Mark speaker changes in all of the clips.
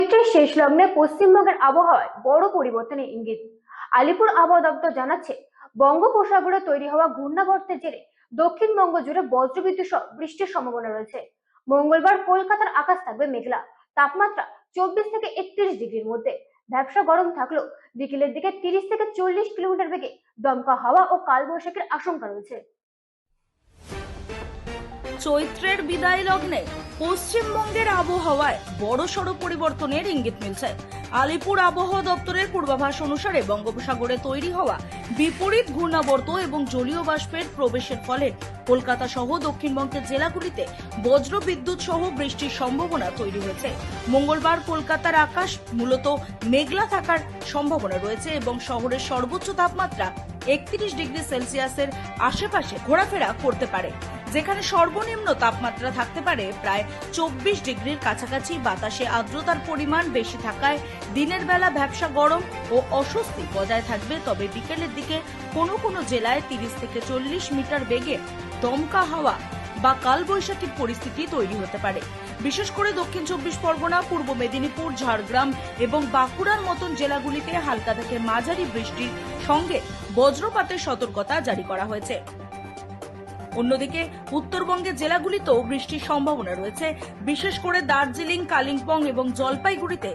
Speaker 1: চৈত্রের শেষ লগ্নে পশ্চিমবঙ্গের আবহাওয়ায় বড় পরিবর্তনের ইঙ্গিত। আলিপুর আবহাওয়া দপ্তর জানাচ্ছে, বঙ্গোপসাগরে তৈরি হওয়া ঘূর্ণাবর্তের জেরে দক্ষিণবঙ্গ জুড়ে বজ্রবিদ্যুৎ সহ বৃষ্টির সম্ভাবনা রয়েছে। মঙ্গলবার কলকাতার আকাশ থাকবে মেঘলা, তাপমাত্রা 24 থেকে 31 ডিগ্রির মধ্যে। ব্যবসা গরম থাকলেও বিকেলের দিকে 30 থেকে 40 কিলোমিটার বেগে দমকা হাওয়া ও কালবৈশাখীর আশঙ্কা রয়েছে।
Speaker 2: চৈত্রের বিদায় লগ্নে পশ্চিমবঙ্গের আবহাওয়ায় বড়সড় পরিবর্তনের ইঙ্গিত মিলছে। আলিপুর আবহাওয়া দপ্তরের পূর্বাভাস অনুসারে বঙ্গোপসাগরে তৈরি হওয়া বিপরীত ঘূর্ণাবর্ত এবং জলীয় বাষ্পের প্রবেশের ফলে কলকাতা সহ দক্ষিণবঙ্গের জেলাগুলিতে বজ্র বিদ্যুৎ সহ বৃষ্টির সম্ভাবনা তৈরি হয়েছে। মঙ্গলবার কলকাতার আকাশ মূলত মেঘলা থাকার সম্ভাবনা রয়েছে এবং শহরের সর্বোচ্চ তাপমাত্রা 31 ডিগ্রি সেলসিয়াসের আশেপাশে ঘোরাফেরা করতে পারে, যেখানে সর্বনিম্ন তাপমাত্রা থাকতে পারে প্রায় 24 ডিগ্রির কাছাকাছি। বাতাসে আর্দ্রতার পরিমাণ বেশি থাকায় দিনের বেলা ভ্যাপসা গরম ও অস্বস্তি বজায় থাকবে, তবে বিকেলের দিকে কোনো কোনো জেলায় 30 থেকে 40 মিটার বেগে দমকা হাওয়া বা কালবৈশাখীর পরিস্থিতি তৈরি হতে পারে। বিশেষ করে দক্ষিণ 24 পরগনা, পূর্ব মেদিনীপুর, ঝাড়গ্রাম এবং বাঁকুড়ার মতন জেলাগুলিতে হালকা থেকে মাঝারি বৃষ্টির সঙ্গে বজ্রপাতের সতর্কতা জারি করা হয়েছে। অন্যদিকে উত্তরবঙ্গের জেলাগুলিতেও বৃষ্টির সম্ভাবনা রয়েছে। বিশেষ করে দার্জিলিং, কালিম্পং এবং জলপাইগুড়িতে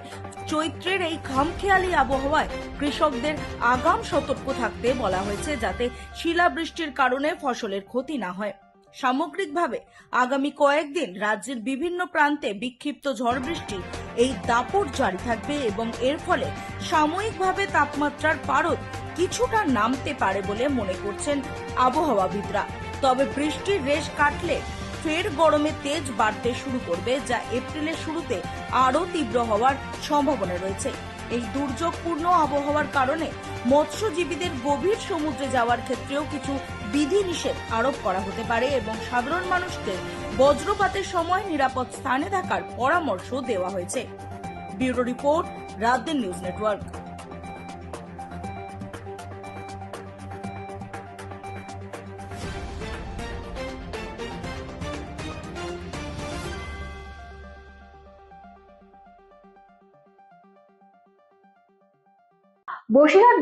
Speaker 2: চৈত্রের এই খামখেয়ালি আবহাওয়ায় কৃষকদের আগাম সতর্ক থাকতে বলা হয়েছে, যাতে শিলাবৃষ্টির কারণে ফসলের ক্ষতি না হয়। সামগ্রিকভাবে আগামী কয়েকদিন রাজ্যের বিভিন্ন প্রান্তে বিক্ষিপ্ত ঝড় বৃষ্টি এই দাপট জারি থাকবে এবং এর ফলে সাময়িকভাবে তাপমাত্রার পারদ কিছুটা নামতে পারে বলে মনে করছেন আবহাওয়াবিদরা। তবে বৃষ্টির রেশ কাটলে ফের গরমে তেজ বাড়তে শুরু করবে, যা এপ্রিলের শুরুতে আরও তীব্র হওয়ার সম্ভাবনা রয়েছে। এই দুর্যোগপূর্ণ আবহাওয়ার কারণে মৎস্যজীবীদের গভীর সমুদ্রে যাওয়ার ক্ষেত্রেও কিছু বিধিনিষেধ আরোপ করা হতে পারে এবং সাধারণ মানুষকে বজ্রপাতের সময় নিরাপদ স্থানে থাকার পরামর্শ দেওয়া হয়েছে। Bureau report, রাতদিন news network.
Speaker 1: Basirhat